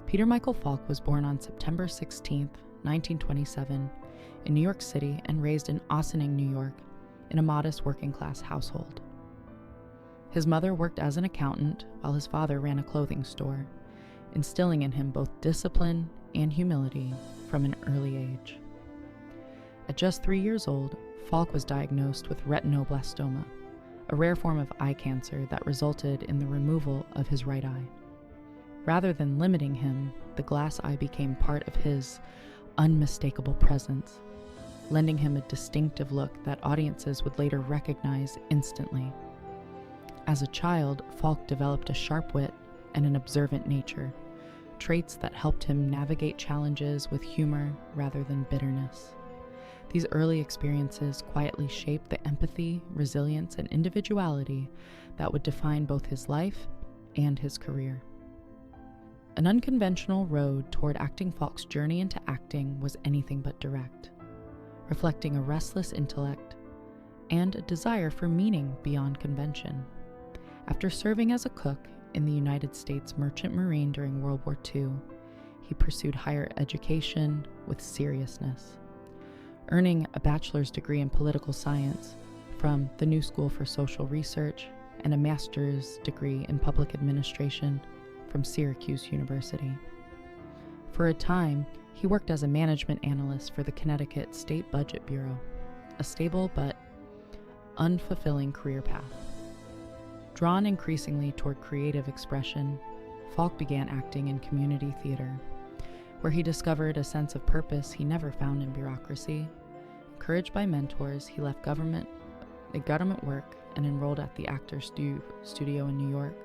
Peter Michael Falk was born on September 16, 1927, in New York City and raised in Ossining, New York, in a modest working-class household. His mother worked as an accountant while his father ran a clothing store, instilling in him both discipline and humility from an early age. At just 3 years old, Falk was diagnosed with retinoblastoma, a rare form of eye cancer that resulted in the removal of his right eye. Rather than limiting him, the glass eye became part of his unmistakable presence, lending him a distinctive look that audiences would later recognize instantly. As a child, Falk developed a sharp wit and an observant nature, traits that helped him navigate challenges with humor rather than bitterness. These early experiences quietly shaped the empathy, resilience, and individuality that would define both his life and his career. An unconventional road toward acting Falk's journey into acting was anything but direct, reflecting a restless intellect and a desire for meaning beyond convention. After serving as a cook in the United States Merchant Marine during World War II, he pursued higher education with seriousness, earning a bachelor's degree in political science from the New School for Social Research and a master's degree in public administration from Syracuse University. For a time, he worked as a management analyst for the Connecticut State Budget Bureau, a stable but unfulfilling career path. Drawn increasingly toward creative expression, Falk began acting in community theater, where he discovered a sense of purpose he never found in bureaucracy. Encouraged by mentors, he left government work and enrolled at the Actors Studio in New York,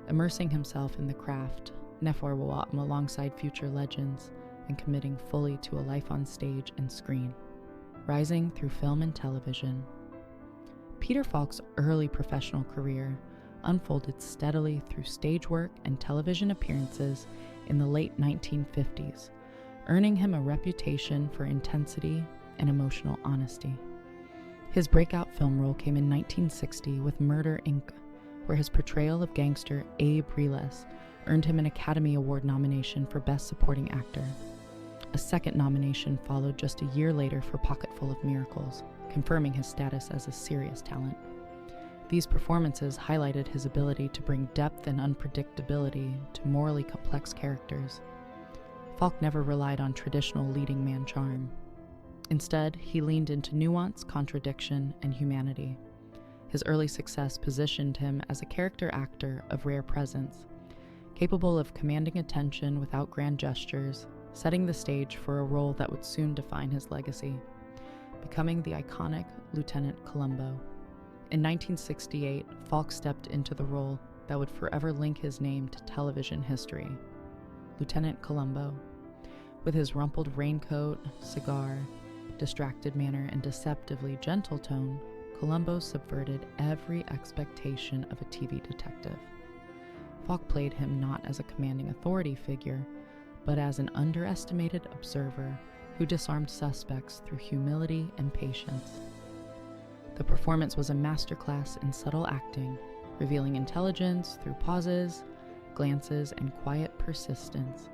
immersing himself in the craft, alongside future legends, and committing fully to a life on stage and screen, rising through film and television. Peter Falk's early professional career unfolded steadily through stage work and television appearances in the late 1950s, earning him a reputation for intensity and emotional honesty. His breakout film role came in 1960 with Murder, Inc., where his portrayal of gangster Abe Reles earned him an Academy Award nomination for Best Supporting Actor. A second nomination followed just a year later for Pocketful of Miracles, confirming his status as a serious talent. These performances highlighted his ability to bring depth and unpredictability to morally complex characters. Falk never relied on traditional leading man charm. Instead, he leaned into nuance, contradiction, and humanity. His early success positioned him as a character actor of rare presence, capable of commanding attention without grand gestures, setting the stage for a role that would soon define his legacy, becoming the iconic Lieutenant Columbo. In 1968, Falk stepped into the role that would forever link his name to television history, Lieutenant Columbo. With his rumpled raincoat, cigar, distracted manner, and deceptively gentle tone, Columbo subverted every expectation of a TV detective. Falk played him not as a commanding authority figure, but as an underestimated observer who disarmed suspects through humility and patience. The performance was a masterclass in subtle acting, revealing intelligence through pauses, glances, and quiet persistence.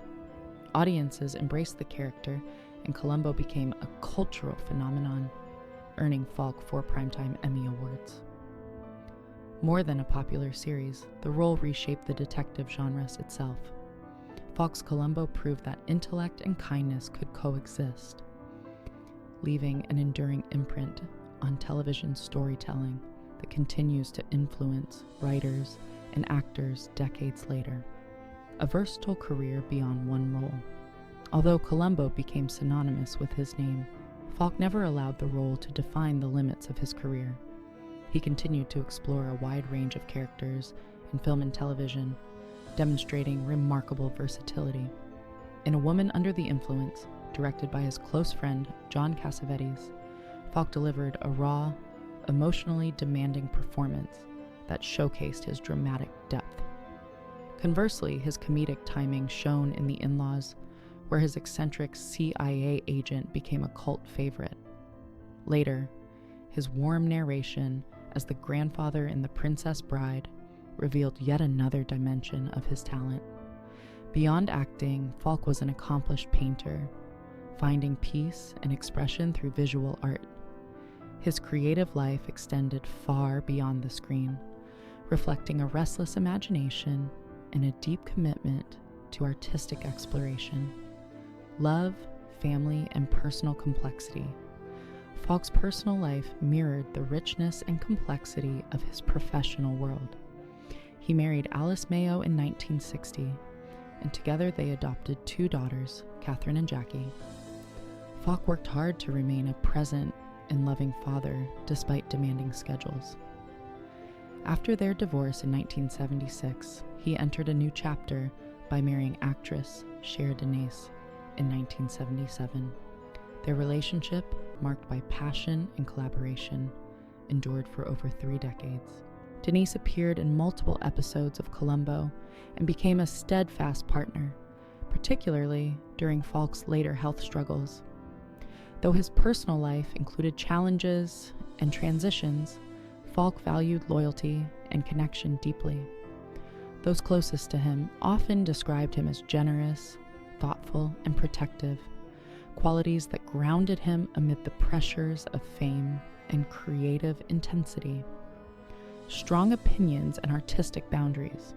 Audiences embraced the character, and Columbo became a cultural phenomenon, earning Falk 4 Primetime Emmy Awards. More than a popular series, the role reshaped the detective genre itself. Falk's Columbo proved that intellect and kindness could coexist, leaving an enduring imprint on television storytelling that continues to influence writers and actors decades later. A versatile career beyond one role. Although Columbo became synonymous with his name, Falk never allowed the role to define the limits of his career. He continued to explore a wide range of characters in film and television, demonstrating remarkable versatility. In A Woman Under the Influence, directed by his close friend John Cassavetes, Falk delivered a raw, emotionally demanding performance that showcased his dramatic depth. Conversely, his comedic timing shone in The In-Laws, where his eccentric CIA agent became a cult favorite. Later, his warm narration as the grandfather in The Princess Bride revealed yet another dimension of his talent. Beyond acting, Falk was an accomplished painter, finding peace and expression through visual art. His creative life extended far beyond the screen, reflecting a restless imagination and a deep commitment to artistic exploration, love, family, and personal complexity. Falk's personal life mirrored the richness and complexity of his professional world. He married Alice Mayo in 1960, and together they adopted 2 daughters, Catherine and Jackie. Falk worked hard to remain a present and loving father despite demanding schedules. After their divorce in 1976, he entered a new chapter by marrying actress Cher Denise in 1977. Their relationship, marked by passion and collaboration, endured for over 3 decades. Denise appeared in multiple episodes of Columbo and became a steadfast partner, particularly during Falk's later health struggles. Though his personal life included challenges and transitions, Falk valued loyalty and connection deeply. Those closest to him often described him as generous, thoughtful, and protective, qualities that grounded him amid the pressures of fame and creative intensity. Strong opinions and artistic boundaries.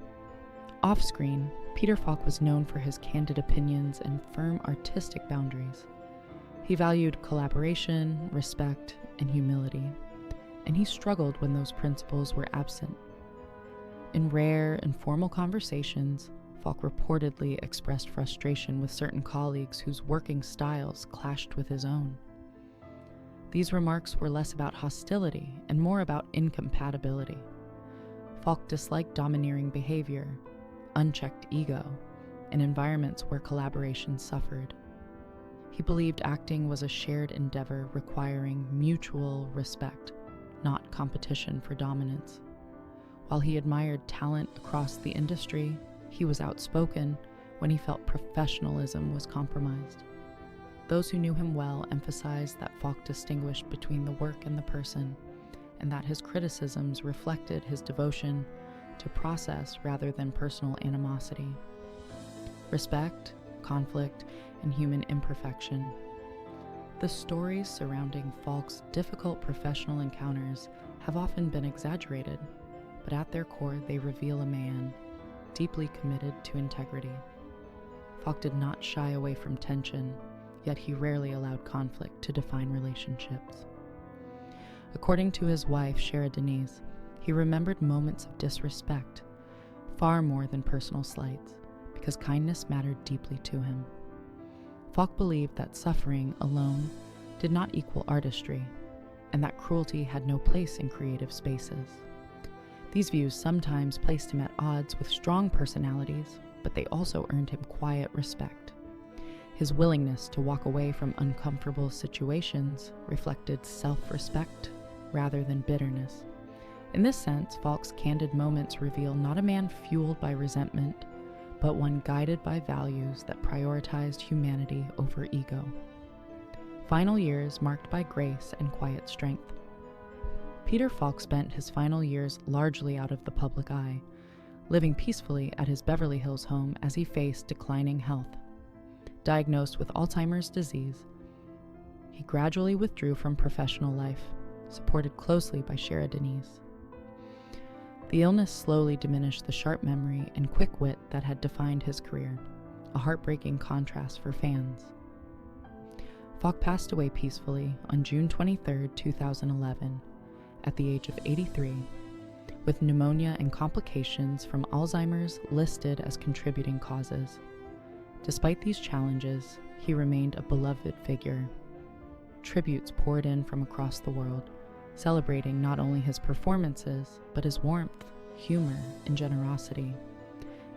Off-screen, Peter Falk was known for his candid opinions and firm artistic boundaries. He valued collaboration, respect, and humility, and he struggled when those principles were absent. In rare, informal conversations, Falk reportedly expressed frustration with certain colleagues whose working styles clashed with his own. These remarks were less about hostility and more about incompatibility. Falk disliked domineering behavior, unchecked ego, and environments where collaboration suffered. He believed acting was a shared endeavor requiring mutual respect, not competition for dominance. While he admired talent across the industry, he was outspoken when he felt professionalism was compromised. Those who knew him well emphasized that Falk distinguished between the work and the person, and that his criticisms reflected his devotion to process rather than personal animosity. Respect, conflict, and human imperfection. The stories surrounding Falk's difficult professional encounters have often been exaggerated, but at their core they reveal a man deeply committed to integrity. Falk did not shy away from tension, yet he rarely allowed conflict to define relationships. According to his wife, Cher Denise, he remembered moments of disrespect far more than personal slights, because kindness mattered deeply to him. Falk believed that suffering alone did not equal artistry, and that cruelty had no place in creative spaces. These views sometimes placed him at odds with strong personalities, but they also earned him quiet respect. His willingness to walk away from uncomfortable situations reflected self-respect rather than bitterness. In this sense, Falk's candid moments reveal not a man fueled by resentment, but one guided by values that prioritized humanity over ego. Final years marked by grace and quiet strength. Peter Falk spent his final years largely out of the public eye, living peacefully at his Beverly Hills home as he faced declining health. Diagnosed with Alzheimer's disease, he gradually withdrew from professional life, supported closely by Cher Denise. The illness slowly diminished the sharp memory and quick wit that had defined his career, a heartbreaking contrast for fans. Falk passed away peacefully on June 23, 2011, at the age of 83, with pneumonia and complications from Alzheimer's listed as contributing causes. Despite these challenges, he remained a beloved figure. Tributes poured in from across the world, celebrating not only his performances, but his warmth, humor, and generosity.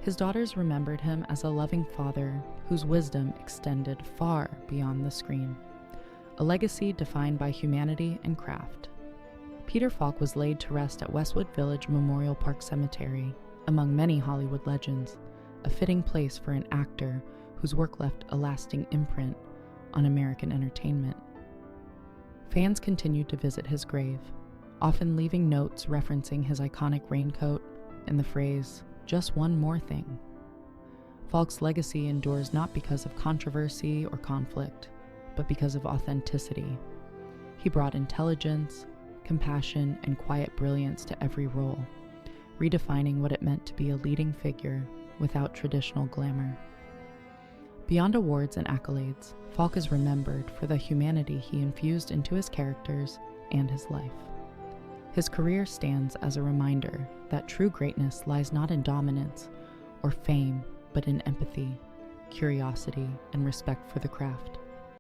His daughters remembered him as a loving father whose wisdom extended far beyond the screen, a legacy defined by humanity and craft. Peter Falk was laid to rest at Westwood Village Memorial Park Cemetery, among many Hollywood legends, a fitting place for an actor whose work left a lasting imprint on American entertainment. Fans continued to visit his grave, often leaving notes referencing his iconic raincoat and the phrase, "just one more thing." Falk's legacy endures not because of controversy or conflict, but because of authenticity. He brought intelligence, compassion, and quiet brilliance to every role, redefining what it meant to be a leading figure without traditional glamour. Beyond awards and accolades, Falk is remembered for the humanity he infused into his characters and his life. His career stands as a reminder that true greatness lies not in dominance or fame, but in empathy, curiosity, and respect for the craft.